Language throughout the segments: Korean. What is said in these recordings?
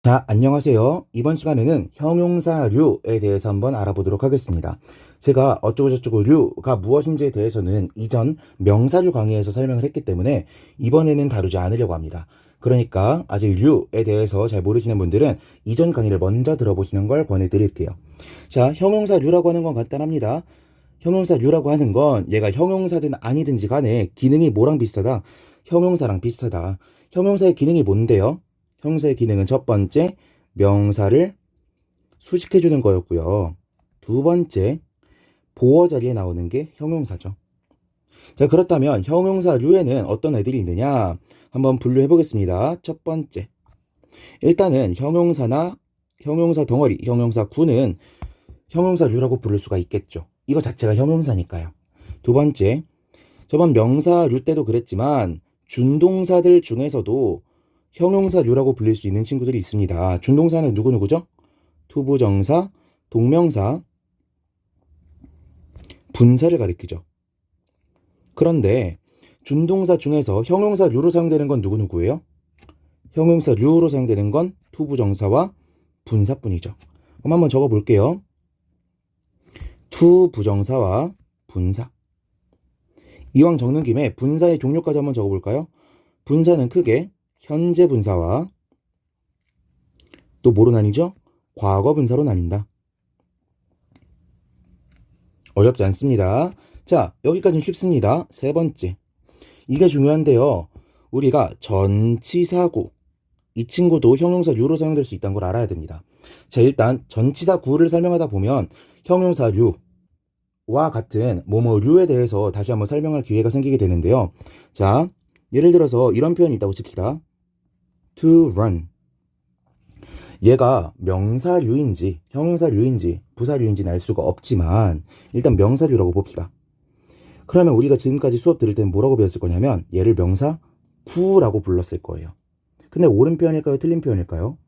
자, 안녕하세요. 이번 시간에는 형용사류에 대해서 한번 알아보도록 하겠습니다. 제가 어쩌고저쩌고류가 무엇인지에 대해서는 이전 명사류 강의에서 설명을 했기 때문에 이번에는 다루지 않으려고 합니다. 그러니까 아직 류에 대해서 잘 모르시는 분들은 이전 강의를 먼저 들어보시는 걸 권해드릴게요. 자, 형용사류라고 하는 건 간단합니다. 형용사류라고 하는 건 얘가 형용사든 아니든지 간에 기능이 뭐랑 비슷하다? 형용사랑 비슷하다. 형용사의 기능이 뭔데요? 형용사의 기능은 첫 번째, 명사를 수식해주는 거였고요. 두 번째, 보어 자리에 나오는 게 형용사죠. 자, 그렇다면 형용사류에는 어떤 애들이 있느냐? 한번 분류해 보겠습니다. 첫 번째, 일단은 형용사나 형용사 덩어리, 형용사구는 형용사류라고 부를 수가 있겠죠. 이거 자체가 형용사니까요. 두 번째, 저번 명사류 때도 그랬지만 준동사들 중에서도 형용사류라고 불릴 수 있는 친구들이 있습니다. 준동사는 누구누구죠? 투부정사, 동명사, 분사를 가리키죠. 그런데 준동사 중에서 형용사류로 사용되는 건 누구누구예요? 형용사류로 사용되는 건 투부정사와 분사뿐이죠. 그럼 한번 적어볼게요. 투부정사와 분사. 이왕 적는 김에 분사의 종류까지 한번 적어볼까요? 분사는 크게 현재 분사와 또 뭐로 나뉘죠? 과거 분사로 나뉜다. 어렵지 않습니다. 자, 여기까지는 쉽습니다. 세 번째. 이게 중요한데요. 우리가 전치사구. 이 친구도 형용사류로 사용될 수 있다는 걸 알아야 됩니다. 자, 일단 전치사구를 설명하다 보면 형용사류와 같은 뭐뭐류에 대해서 다시 한번 설명할 기회가 생기게 되는데요. 자, 예를 들어서 이런 표현이 있다고 칩시다. to run. 얘가 명사류인지 형용사류인지 부사류인지는 알 수가 없지만 일단 명사류라고 봅시다. 그러면 우리가 지금까지 수업 들을 때는 뭐라고 배웠을 거냐면 얘를 명사구라고 불렀을 거예요. 근데 옳은 표현일까요? 틀린 표현일까요?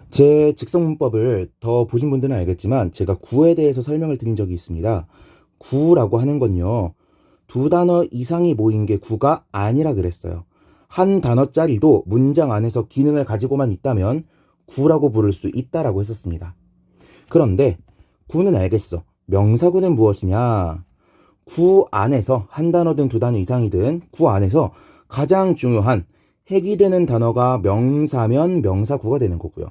제 직성문법을 더 보신 분들은 알겠지만 제가 구에 대해서 설명을 드린 적이 있습니다. 구라고 하는 건요. 두 단어 이상이 모인 게 구가 아니라 그랬어요. 한 단어짜리도 문장 안에서 기능을 가지고만 있다면 구라고 부를 수 있다라고 했었습니다. 그런데 구는 알겠어. 명사구는 무엇이냐? 구 안에서 한 단어든 두 단어 이상이든 구 안에서 가장 중요한 핵이 되는 단어가 명사면 명사구가 되는 거고요.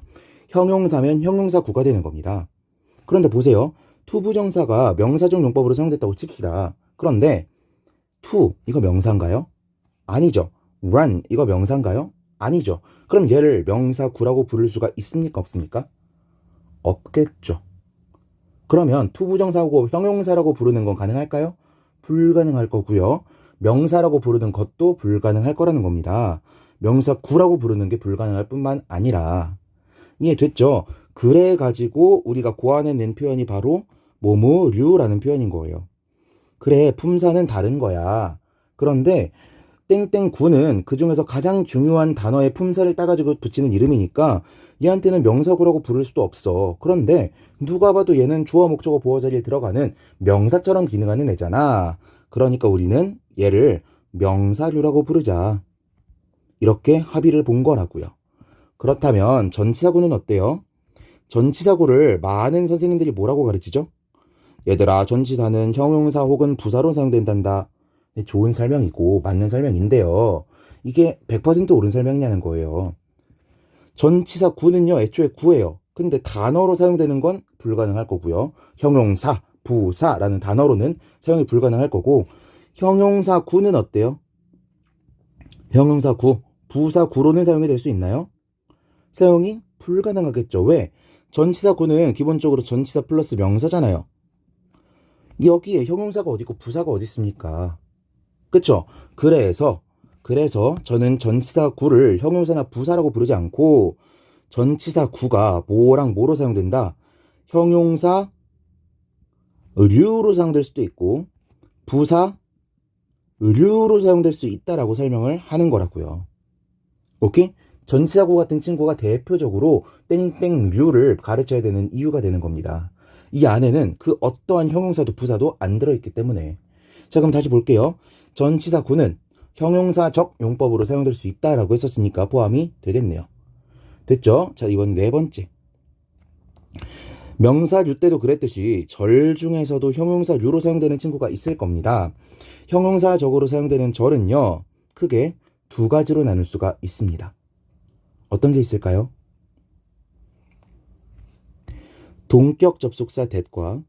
형용사면 형용사구가 되는 겁니다. 그런데 보세요. 투부정사가 명사적 용법으로 사용됐다고 칩시다. 그런데 to 이거 명사인가요? 아니죠. run 이거 명사인가요? 아니죠. 그럼 얘를 명사구라고 부를 수가 있습니까? 없습니까? 없겠죠. 그러면 투부정사고 형용사라고 부르는 건 가능할까요? 불가능할 거고요. 명사라고 부르는 것도 불가능할 거라는 겁니다. 명사구라고 부르는 게 불가능할 뿐만 아니라 이해됐죠? 그래가지고 우리가 고안해낸 표현이 바로 뭐뭐류라는 표현인 거예요. 그래, 품사는 다른 거야. 그런데 땡땡구는 그 중에서 가장 중요한 단어의 품사를 따가지고 붙이는 이름이니까 얘한테는 명사구라고 부를 수도 없어. 그런데 누가 봐도 얘는 주어, 목적어, 보어 자리에 들어가는 명사처럼 기능하는 애잖아. 그러니까 우리는 얘를 명사류라고 부르자. 이렇게 합의를 본 거라고요. 그렇다면 전치사구는 어때요? 전치사구를 많은 선생님들이 뭐라고 가르치죠? 얘들아, 전치사는 형용사 혹은 부사로 사용된단다. 네, 좋은 설명이고 맞는 설명인데요. 이게 100% 옳은 설명이냐는 거예요. 전치사 구는요, 애초에 구예요. 근데 단어로 사용되는 건 불가능할 거고요. 형용사, 부사라는 단어로는 사용이 불가능할 거고, 형용사 구는 어때요? 형용사 구, 부사 구로는 사용이 될 수 있나요? 사용이 불가능하겠죠. 왜? 전치사 구는 기본적으로 전치사 플러스 명사잖아요. 여기에 형용사가 어디 있고 부사가 어디 있습니까? 그쵸? 그래서 저는 전치사 구를 형용사나 부사라고 부르지 않고 전치사 구가 뭐랑 뭐로 사용된다? 형용사 류로 사용될 수도 있고 부사 류로 사용될 수 있다라고 설명을 하는 거라고요. 오케이? 전치사 구 같은 친구가 대표적으로 땡땡류를 가르쳐야 되는 이유가 되는 겁니다. 이 안에는 그 어떠한 형용사도 부사도 안 들어있기 때문에. 자, 그럼 다시 볼게요. 전치사구는 형용사적 용법으로 사용될 수 있다라고 했었으니까 포함이 되겠네요. 됐죠? 자, 이번 네 번째. 명사류 때도 그랬듯이 절 중에서도 형용사류로 사용되는 친구가 있을 겁니다. 형용사적으로 사용되는 절은요, 크게 두 가지로 나눌 수가 있습니다. 어떤 게 있을까요? 동격 접속사 that과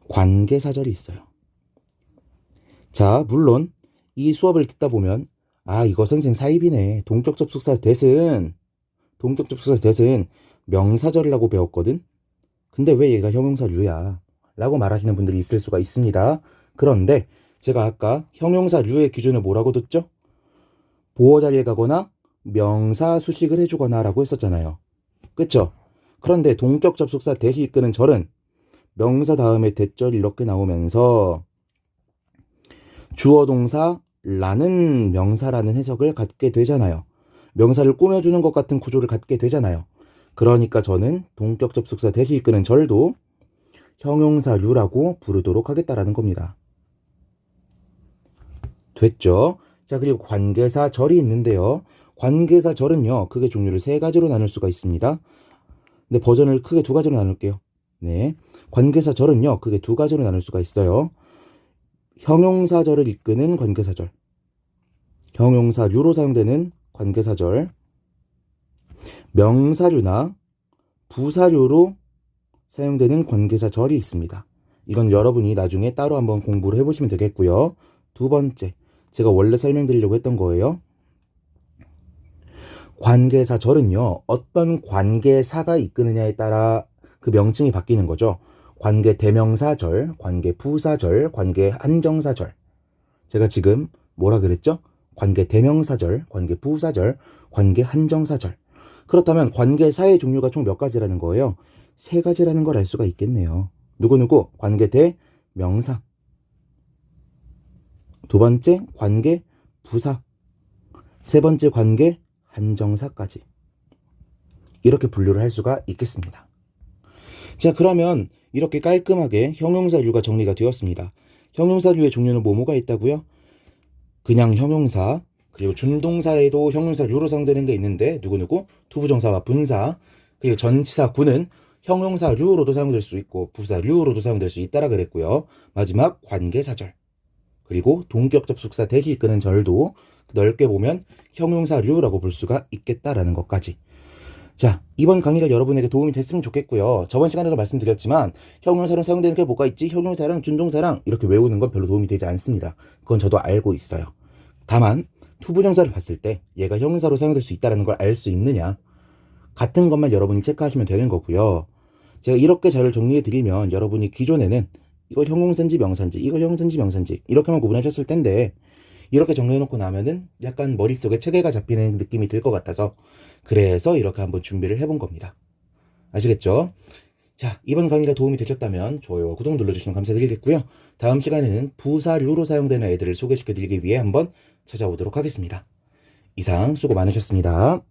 관계사절이 있어요. 자, 물론 이 수업을 듣다 보면 이거 선생 사입이네. 동격 접속사 that은 명사절이라고 배웠거든. 근데 왜 얘가 형용사류야? 라고 말하시는 분들이 있을 수가 있습니다. 그런데 제가 아까 형용사류의 기준을 뭐라고 뒀죠? 보어 자리에 가거나 명사 수식을 해주거나 라고 했었잖아요. 그쵸? 그런데 동격 접속사 that이 이끄는 절은 명사 다음에 that절이 이렇게 나오면서 주어 동사 라는 명사라는 해석을 갖게 되잖아요. 명사를 꾸며주는 것 같은 구조를 갖게 되잖아요. 그러니까 저는 동격 접속사 that이 이끄는 절도 형용사류라고 부르도록 하겠다라는 겁니다. 됐죠? 자, 그리고 관계사절이 있는데요. 관계사절은요, 크게 종류를 세 가지로 나눌 수가 있습니다. 근데 버전을 크게 두 가지로 나눌게요. 네. 관계사절은요, 크게 두 가지로 나눌 수가 있어요. 형용사절을 이끄는 관계사절, 형용사류로 사용되는 관계사절, 명사류나 부사류로 사용되는 관계사절이 있습니다. 이건 여러분이 나중에 따로 한번 공부를 해보시면 되겠고요. 두 번째, 제가 원래 설명드리려고 했던 거예요. 관계사절은요, 어떤 관계사가 이끄느냐에 따라 그 명칭이 바뀌는 거죠. 관계 대명사절, 관계 부사절, 관계 한정사절. 제가 지금 뭐라 그랬죠? 관계 대명사절, 관계 부사절, 관계 한정사절. 그렇다면 관계사의 종류가 총 몇 가지라는 거예요? 세 가지라는 걸 알 수가 있겠네요. 누구누구? 관계 대명사. 두 번째 관계 부사. 세 번째 관계 한정사까지. 이렇게 분류를 할 수가 있겠습니다. 자, 그러면 이렇게 깔끔하게 형용사류가 정리가 되었습니다. 형용사류의 종류는 뭐가 있다고요? 그냥 형용사, 그리고 준동사에도 형용사류로 사용되는 게 있는데 누구누구? 투부정사와 분사, 그리고 전치사구는 형용사류로도 사용될 수 있고 부사류로도 사용될 수 있다라 그랬고요. 마지막 관계사절, 그리고 동격 접속사 that이 이끄는 절도 넓게 보면 형용사류라고 볼 수가 있겠다라는 것까지. 자, 이번 강의가 여러분에게 도움이 됐으면 좋겠고요. 저번 시간에도 말씀드렸지만 형용사랑 사용되는 게 뭐가 있지? 형용사랑 준동사랑 이렇게 외우는 건 별로 도움이 되지 않습니다. 그건 저도 알고 있어요. 다만 투부정사를 봤을 때 얘가 형용사로 사용될 수 있다는 걸 알 수 있느냐, 같은 것만 여러분이 체크하시면 되는 거고요. 제가 이렇게 잘 정리해 드리면 여러분이 기존에는 이거 형용사인지 명사인지, 이거 형용사인지 명사인지 이렇게만 구분하셨을 텐데, 이렇게 정리해놓고 나면은 약간 머릿속에 체계가 잡히는 느낌이 들 것 같아서 그래서 이렇게 한번 준비를 해본 겁니다. 아시겠죠? 자, 이번 강의가 도움이 되셨다면 좋아요와 구독 눌러주시면 감사드리겠고요. 다음 시간에는 부사류로 사용되는 애들을 소개시켜드리기 위해 한번 찾아오도록 하겠습니다. 이상 수고 많으셨습니다.